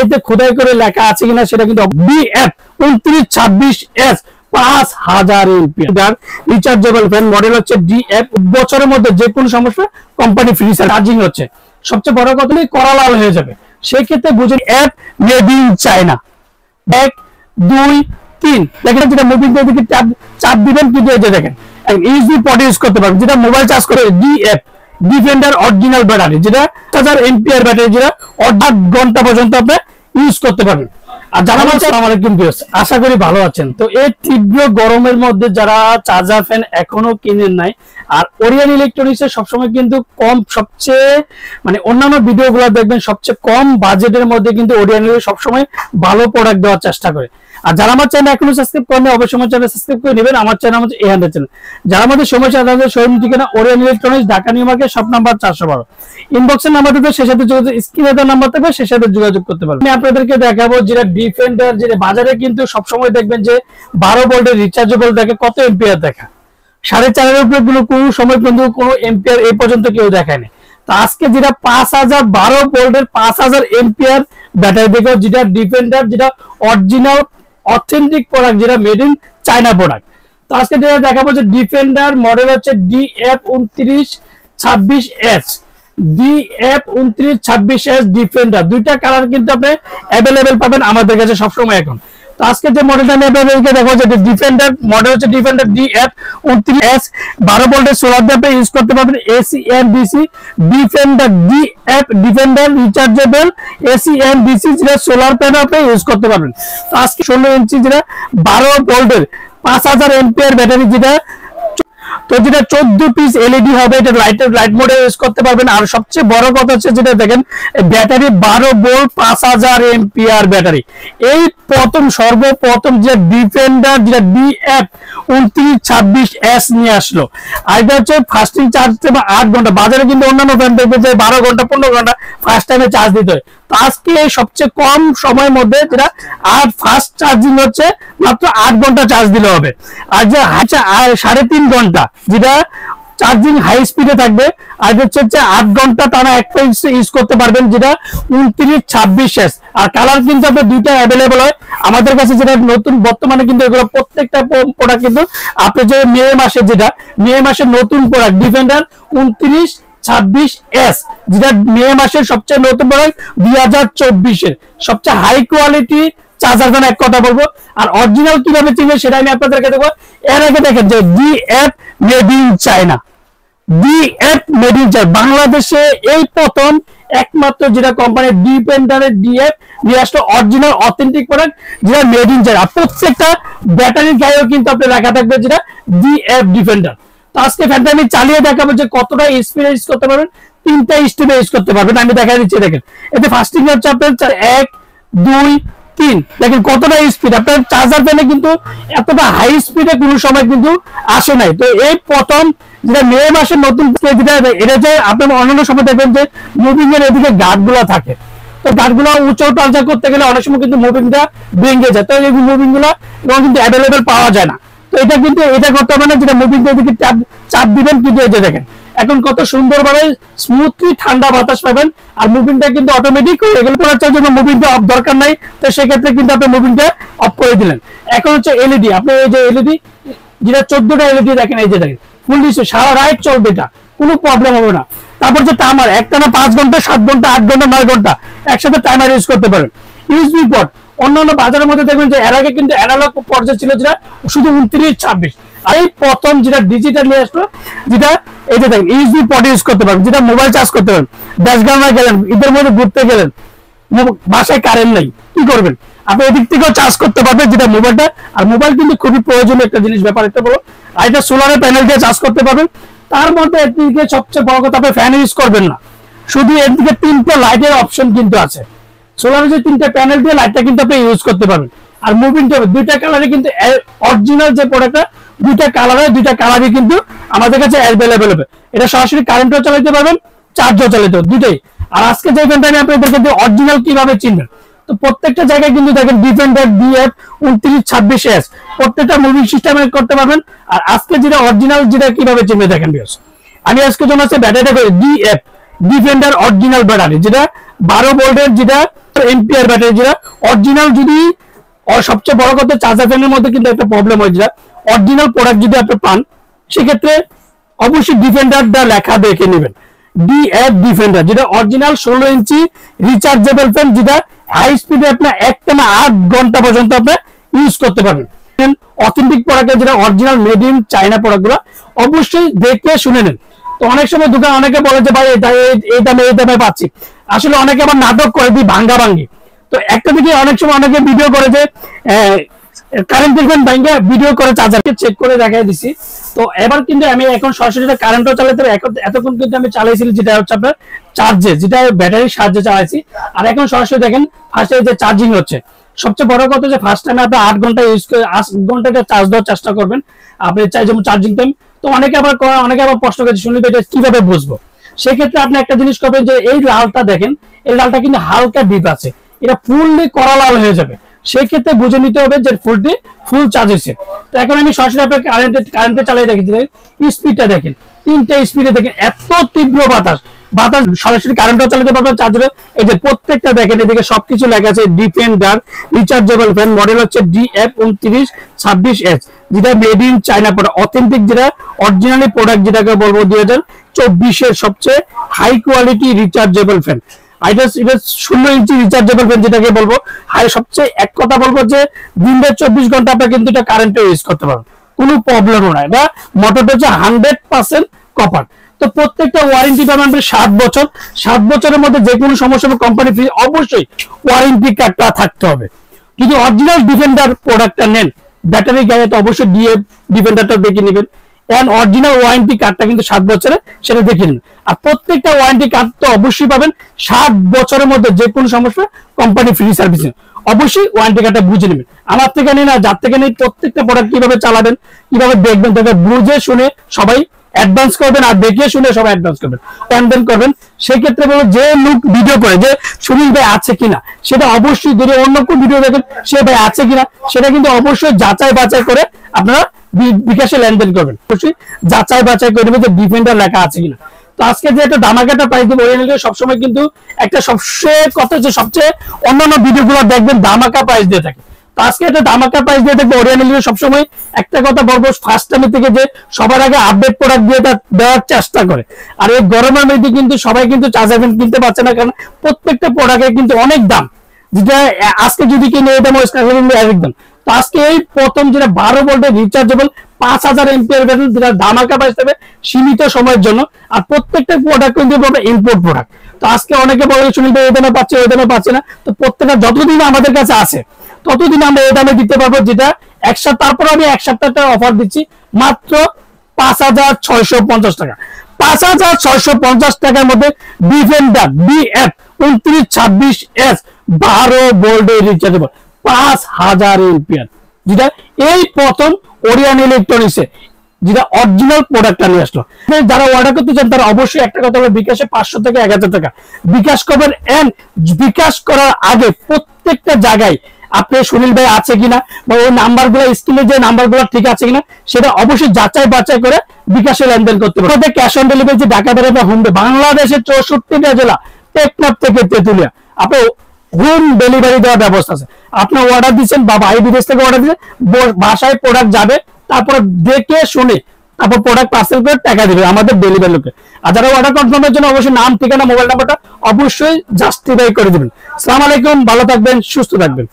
এতে খোদাই করে লেখা আছে কিনা সেটা কিন্তু BF 2926S 5000 MPR rechargeable fan model হচ্ছে DF। বছরের মধ্যে যে কোনো সমস্যা কোম্পানি ফ্রি চার্জিং হচ্ছে। সবচেয়ে বড় কথা করা লাল হয়ে যাবে, সেই ক্ষেত্রে বুঝুন অ্যাপ মেড ইন চায়না। 1 2 3 দেখেন যেটা মুভিং দিকে চাপ দিবেন কিন্তু এই যে দেখেন ইউএসবি পট ইউজ করতে পারবেন, যেটা মোবাইল চার্জ করে DF ডিফেন্ডার অরিজিনাল ব্যাটারি, যেটা 1000 এমপিআর ব্যাটারি, যেটা 8 ঘন্টা পর্যন্ত আপনি ইউজ করতে পারবেন। আর যারা আসসালামু আলাইকুম ভিউয়ার্স, আশা করি ভালো আছেন। তো এই তীব্র গরমের মধ্যে যারা চার্জার ফ্যান এখনো কিনেন নাই, আর ওরিয়ন ইলেকট্রনিক্সের সবসময় কিন্তু কম, সবচেয়ে মানে অন্যান্য ভিডিওগুলো দেখবেন সবচেয়ে কম বাজেটের মধ্যে কিন্তু ওরিয়ন সবসময় ভালো প্রোডাক্ট দেওয়ার চেষ্টা করে। আর যারা আমার চ্যানেল এখনো সাবস্ক্রাইব করেন অবশ্যই আমার চ্যানেল সাবস্ক্রাইব করে নেবেন। আমার চ্যানেল হচ্ছে A100 চ্যানেল। যারা আমাদের সমস্যা তাদের শোরুম ঠিকানা Orion electronics, Dhaka new market, shop number 412। ইনবক্সের নাম্বার থাকবে, সেই সাথে যোগাযোগ, স্ক্রিনে দেওয়া নাম্বার থাকবে, সেই সাথে যোগাযোগ করতে পারবেন। আমি আপনাদেরকে দেখাবো যেটা ডিফেন্ডার, যেটা বাজারে কিন্তু সবসময় দেখবেন যে 12 ভোল্টের রিচার্জেবল দেখে কত এম্পিয়ার দেখা, 4.5 উপরে কোনো সময় কিন্তু কোনো এম্পিয়ার এই পর্যন্ত কেউ দেখায়নি। তো আজকে যেটা 5000 12 ভোল্টের 5000 এম্পিয়ার ব্যাটারি দেখো, যেটা ডিফেন্ডার, যেটা অরিজিনাল অথেন্টিক প্রোডাক্ট, যেটা মেড ইন চায়না প্রোডাক্ট। তো আজকে যেটা দেখাবো যে ডিফেন্ডার মডেল হচ্ছে DF 2926S, DF 2926S defender. দুইটা কালার কিন্তু আপনি অ্যাভেলেবেল পাবেন আমাদের কাছে সবসময় এখন। তো আজকে যে মডেলটা আমি আপনাদেরকে দেখাবো যে ডিফেন্ডার মডেল হচ্ছে ডিফেন্ডার DF 29S, 12 ভোল্টের সোলার দিয়ে আপনি ইউজ করতে পারবেন। AC and DC defender DF defender rechargeable AC and DC, যেটা সোলার প্যানেল আপনি ইউজ করতে পারবেন। তো আজকে 16 ইঞ্চি যেটা 12 ভোল্টের 5000 এমপিআর ব্যাটারি, যেটা তো যেটা 14 পিস LED হবে, এটা লাইট মোডে ইউজ করতে পারবেন। আর সবচেয়ে বড় কথা হচ্ছে যেটা দেখেন ব্যাটারি 12 ভোল্ট 5000 এমপিআর ব্যাটারি। এই সর্বপ্রথম যে ডিফেন্ডার, যেটা DF 2926S নিয়ে আসলো। আর এটা হচ্ছে ফাস্টিং চার্জ 8 ঘন্টা। বাজারে কিন্তু অন্যান্য ফ্যান দেখবে যে 12 ঘন্টা 15 ঘন্টা ফার্স্ট টাইমে চার্জ দিতে হয়। তো আজকে সবচেয়ে কম সময়ের মধ্যে যেটা আর ফাস্ট চার্জিং হচ্ছে মাত্র 8 ঘন্টা চার্জ দিলে হবে। আর যে 3.5 ঘন্টা যেটা চার্জিং হাই স্পিডে থাকবে, আর হচ্ছে 8 ঘন্টা টানা একটা ইউজ করতে পারবেন, যেটা 2926S। আর কালার কিন্তু আপনার দুইটা অ্যাভেলেবল হয় আমাদের কাছে, যেটা নতুন বর্তমানে কিন্তু এগুলো প্রত্যেকটা প্রোডাক্ট কিন্তু আপনি যে মে মাসের নতুন প্রোডাক্ট ডিফেন্ডার 2926S, যেটা মে মাসের সবচেয়ে নতুন প্রোডাক্ট 2024-এর সবচেয়ে হাই কোয়ালিটি চার্জার ফ্যান এক কথা বলবো। আর অরিজিনাল কিভাবে চিনবে সেটা আমি আপনাদেরকে দেখবো। এর আগে দেখেন যে DF made in China, DF made in China. বাংলাদেশে এই প্রথম একমাত্র যেটা কোম্পানি ডিফেন্ডারের DF নিয়ে আসলো অরিজিনাল অথেন্টিক প্রোডাক্ট, যেটা মেড ইন চায়না। প্রত্যেকটা ব্যাটারির গায়েও কিন্তু আপনি লেখা থাকবে যেটা DF ডিফেন্ডার। তো আজকে ফ্যানটা আমি চালিয়ে দেখাবো যে কতটা স্পিড ইউজ করতে পারবেন, 3টা স্টেপে ইউজ করতে পারবেন। আমি দেখা দিচ্ছি, দেখেন এতে ফাস্টিং হচ্ছে আপনার 1 2 3, দেখেন কতটা স্পিড। আপনার চার্জার ফ্যানে কিন্তু এতটা হাই স্পিডে কোনো সময় কিন্তু আসে নাই। তো এই প্রথম যেটা মে মাসের নতুন যেটা, এটা যে আপনার অন্যান্য সময় দেখবেন যে মুভিং এর এদিকে গার্ড গুলা থাকে, তো গার্ড গুলো উঁচু ট্রান্সফার করতে গেলে অনেক সময় কিন্তু মুভিংটা ভেঙে যায়। তো এই মুভিং গুলো কিন্তু অ্যাভেলেবেল পাওয়া যায় না। তো এটা কিন্তু এটা করতে হবে না, যেটা মুভিং এদিকে চাপ দিবেন কিন্তু এই যে দেখেন এখন কত সুন্দরভাবে স্মুথলি ঠান্ডা বাতাস পাবেন। আর মুভিংটা কিন্তু অটোমেটিক এগুলো করার জন্য মুভিংটা অফ দরকার নাই। তো সেক্ষেত্রে কিন্তু আপনি মুভিংটা অফ করে দিলেন। এখন হচ্ছে LED, আপনি এই যে LED যেটা 14টা LED দেখেন, এই যে দেখেন ফুল ডিসপ্লে, সারা রাত চলবে, এটা কোনো প্রবলেম হবে না। তারপর যে টাইমার, একটানা 5 ঘন্টা 7 ঘন্টা 8 ঘন্টা 9 ঘন্টা একসাথে টাইমার ইউজ করতে পারেন। USB পট অন্যান্য বাজারের মধ্যে দেখবেন যে এর আগে কিন্তু অ্যানালগ পর্যায়ে ছিল, যেটা শুধু 2926। আর এই প্রথম যেটা ডিজিটাল নিয়ে আসলো, যেটা এই যে দেখেন USB পট ইউজ করতে পারবেন, যেটা মোবাইল চার্জ করতে পারবেন। দেশগ্রামে গেলেন, ঈদের মধ্যে ঘুরতে গেলেন, বাসায় কারেন্ট নাই, কি করবেন? আপনি এদিক থেকেও চার্জ করতে পারবেন, যেটা মোবাইলটা। আর মোবাইল কিন্তু খুবই প্রয়োজনীয় একটা জিনিস, ব্যাপার একটা বলো। আর এটা সোলারের প্যানেল দিয়ে চার্জ করতে পারবেন। তার মধ্যে এদিকে সবচেয়ে বড় কথা, আপনি ফ্যান ইউজ করবেন না, শুধু এদিকে 3টা লাইটের অপশন কিন্তু আছে। সোলারের যে 3টা প্যানেল দিয়ে লাইটটা কিন্তু আপনি ইউজ করতে পারবেন। আর মুভিংটা দুইটা কালারে কিন্তু অরিজিনাল যে প্রোডাক্টটা, দুইটা কালারই কিন্তু আমাদের কাছে অ্যাভেলেবল হবে। এটা সরাসরি কারেন্টও চালাতে পারবেন, চার্জও চালাতে পারবেন, দুটোই। আর আজকে যে ফ্যানটা আমি আপনাদেরকে অরিজিনাল কিভাবে চিনবেন, তো প্রত্যেকটা জায়গায় কিন্তু দেখেন ডিফেন্ডার DF 2926S প্রত্যেকটা মুভিং সিস্টেমে করতে পারবেন। আর আজকে যেটা অরিজিনাল, যেটা কিভাবে চিনবে দেখেন ভিউয়ার্স, আমি আজকে জন্য আছে ব্যাটারিটা DF ডিফেন্ডার অরিজিনাল ব্যাটারি, যেটা 12 ভোল্টের, যেটা এম্পিয়ার ব্যাটারি, যেটা অরিজিনাল। যদি সবচেয়ে বড় কথা, চার্জার ফ্যানের মধ্যে কিন্তু একটা প্রবলেম হয়, যেটা অরিজিনাল প্রোডাক্ট যদি আপনি পান সেক্ষেত্রে অবশ্যই ডিফেন্ডার দা লেখা দেখে নেবেন। ডিএফ ডিফেন্ডার, যেটা অরিজিনাল 16 ইঞ্চি রিচার্জেবল ফ্যান, যেটা হাই স্পিডে আপনার 1 থেকে 8 ঘন্টা পর্যন্ত আপনি ইউজ করতে পারবেন। অথেন্টিক প্রোডাক্ট, যেটা অরিজিনাল মেড ইন চায়না প্রোডাক্টগুলো অবশ্যই দেখে শুনে নেন। তো অনেক সময় দোকান অনেকে বলে যে ভাই এই দামে পাচ্ছি, আসলে অনেকে আবার নাটক করে দিই ভাঙ্গা ভাঙ্গি। তো একটা দিকে অনেক সময় অনেকে ভিডিও করে যে কারেন্ট ভাঙ্গা ভিডিও করে চার্জারকে চেক করে দেখাই দিছি। তো এবার কিন্তু আমি এখন সরাসরি কারেন্টও চালাতে পারি। এতক্ষণ কিন্তু আমি চালাইছিলাম যেটা হচ্ছে আপনার চার্জে, যেটা ব্যাটারির সাহায্যে চালাইছি। আর এখন সরাসরি দেখেন ফার্স্টে যে চার্জিং হচ্ছে। সবচেয়ে বড় কথা যে ফার্স্ট টাইমে আপনি 8 ঘন্টা ইউজ করে 8 ঘন্টাটা চার্জ দেওয়ার চেষ্টা করবেন। আপনি চাই যেমন চার্জিং টাইম। তো অনেকে আবার প্রশ্ন করছে শুনলে এটা কিভাবে বুঝবো। সেক্ষেত্রে আপনি একটা জিনিস করবেন যে এই লালটা দেখেন, এই লালটা কিন্তু হালকা ডিপ আছে, এটা ফুললি কড়া লাল হয়ে যাবে। সেক্ষেত্রে বুঝে নিতে হবে যে ফুল চার্জ হয়েছে। তো এখন আমি সরাসরি আপনার কারেন্টে চালিয়ে দেখেছি, স্পিডটা দেখেন, 3টে স্পিডে দেখেন, এত তীব্র বাতাস সরাসরি কারেন্টও চালাতে পারবেন চার্জারে। এই যে প্রত্যেকটা দেখেন, এদিকে সবকিছু লেখা আছে ডিফেন্ডার রিচার্জেবল ফ্যান, মডেল হচ্ছে DF2926S, যেটা made in China product, authentic, যেটা অরিজিনালি প্রোডাক্ট, যেটাকে বলবো 2024 সবচেয়ে হাই কোয়ালিটি রিচার্জেবল ফ্যান। এটা 16 ইঞ্চি রিচার্জেবল ফ্যান, যেটাকে বলবো হাই। সবচেয়ে এক কথা বলবো যে দিনে 24 ঘন্টা আপনার কিন্তু এটা কারেন্টে ইউজ করতে পারবেন, কোনো প্রবলেমও নাই। এটা মোটরটা হচ্ছে 100% কপার। তো প্রত্যেকটা ওয়ারেন্টি পাবেন 7 বছর। 7 বছরের মধ্যে যে কোনো সমস্যা কোম্পানি ফ্রি, অবশ্যই ওয়ারেন্টি কার্ডটা থাকতে হবে। যদি অরিজিনাল ডিফেন্ডার প্রোডাক্টটা নেন ব্যাটারি গায়ে, তো অবশ্যই ডিফেন্ডারটা দেখে নেবেন। এন্ড অরিজিনাল ওয়ারেন্টি কার্ডটা কিন্তু 7 বছরে, সেটা দেখে নিন। আর প্রত্যেকটা ওয়ারেন্টি কার্ড তো অবশ্যই পাবেন 7 বছরের মধ্যে যে কোনো সমস্যা কোম্পানি ফ্রি সার্ভিসিং। অবশ্যই ওয়ারেন্টি কার্ডটা বুঝে নেবেন, আমার থেকে নিন আর যার থেকে নিন। প্রত্যেকটা প্রোডাক্ট কিভাবে চালাবেন, কিভাবে দেখবেন, তাকে বুঝে শুনে সবাই অ্যাডভান্স করবেন, আর দেখে শুনে সবাই অ্যাডভান্স করবেন, লেনদেন করবেন। সেই ক্ষেত্রে বলবো যে লোক ভিডিও করে যে সুনীল ভাই আছে কিনা, সেটা অবশ্যই, যদি অন্য কোন ভিডিও দেখেন সে ভাই আছে কিনা, সেটা কিন্তু অবশ্যই যাচাই বাছাই করে আপনারা বিকাশে লেনদেন করবেন। অবশ্যই যাচাই বাছাই করে নেবেন যে ডিফেন্ডার লেখা আছে কিনা। তো আজকে যে একটা ধামাকাটা প্রাইস দেবো, সবসময় কিন্তু একটা সবচেয়ে কথা যে সবচেয়ে অন্যান্য ভিডিওগুলো দেখবেন ধামাকা প্রাইস দিয়ে থাকে। তো আজকে একটা ধামাকা প্রাইস দিয়ে দেখবো। ওরিয়েন্টাল সবসময় একটা কথা বলবো, ফার্স্ট টাইম থেকে যে সবার আগে আপডেট প্রোডাক্ট দিয়ে দেওয়ার চেষ্টা করে। আর এই গরমের মধ্যে কিন্তু সবাই কিন্তু চার্জার ফ্যান কিনতে পারছে না, কারণ প্রত্যেকটা প্রোডাক্টের কিন্তু অনেক দাম, যেটা আজকে যদি কিনে এই দাম এক দাম। তো আজকে এই প্রথম যেটা 12 ভোল্টের রিচার্জেবল 5000 এমপিআর ব্যাটারি, যেটা ধামাকা প্রাইস দেবে সীমিত সময়ের জন্য। আর প্রত্যেকটা প্রোডাক্ট কিন্তু ইম্পোর্ট প্রোডাক্ট। তো আজকে অনেকে বলে সুনীল ভাই এই দামে পাচ্ছে, ওই দামে পাচ্ছে না। তো প্রত্যেকটা যতদিন আমাদের কাছে আছে ততদিন আমরা এই দামে দিতে পারবো, যেটা তারপর আমি 1 সপ্তাহটা অফার দিচ্ছি মাত্র 5650 টাকা। 5650 টাকার মধ্যে ডিফেন্ডার DF2926S 12 ভোল্টের রিচার্জেবল 5000 এমপিআর, যেটা এই প্রথম ওরিয়ন ইলেকট্রনিক্সে যেটা অরিজিনাল প্রোডাক্টটা নিয়ে আসলো। যারা অর্ডার করতে চান তারা অবশ্যই একটা কথা হলো, বিকাশে 500 থেকে 1000 টাকা বিকাশ করবেন। এন্ড বিকাশ করার আগে প্রত্যেকটা জায়গায় আপনি সুনীল ভাই আছে কিনা, বা ওই নাম্বারগুলো স্ক্রিনে যে নাম্বারগুলো ঠিক আছে কিনা, সেটা অবশ্যই যাচাই বাছাই করে বিকাশে লেনদেন করতে পারবেন। ক্যাশ অন ডেলিভারি যে ঢাকা বেরোবে হোম, বাংলাদেশের 64টা জেলা টেকনাফ থেকে তেতুলিয়া আপনি হোম ডেলিভারি দেওয়ার ব্যবস্থা আছে। আপনি অর্ডার দিচ্ছেন বা ভাই বিদেশ থেকে অর্ডার দিচ্ছেন, বাসায় প্রোডাক্ট যাবে, তারপরে দেখে শুনে তারপর প্রোডাক্ট পার্সেল করে টাকা দিবে আমাদের ডেলিভারি লোকে। আর যারা অর্ডার কনফার্মের জন্য অবশ্যই নাম, ঠিকানা, মোবাইল নাম্বারটা অবশ্যই জাস্টিফাই করে দিবেন। আসসালামু আলাইকুম, ভালো থাকবেন, সুস্থ থাকবেন।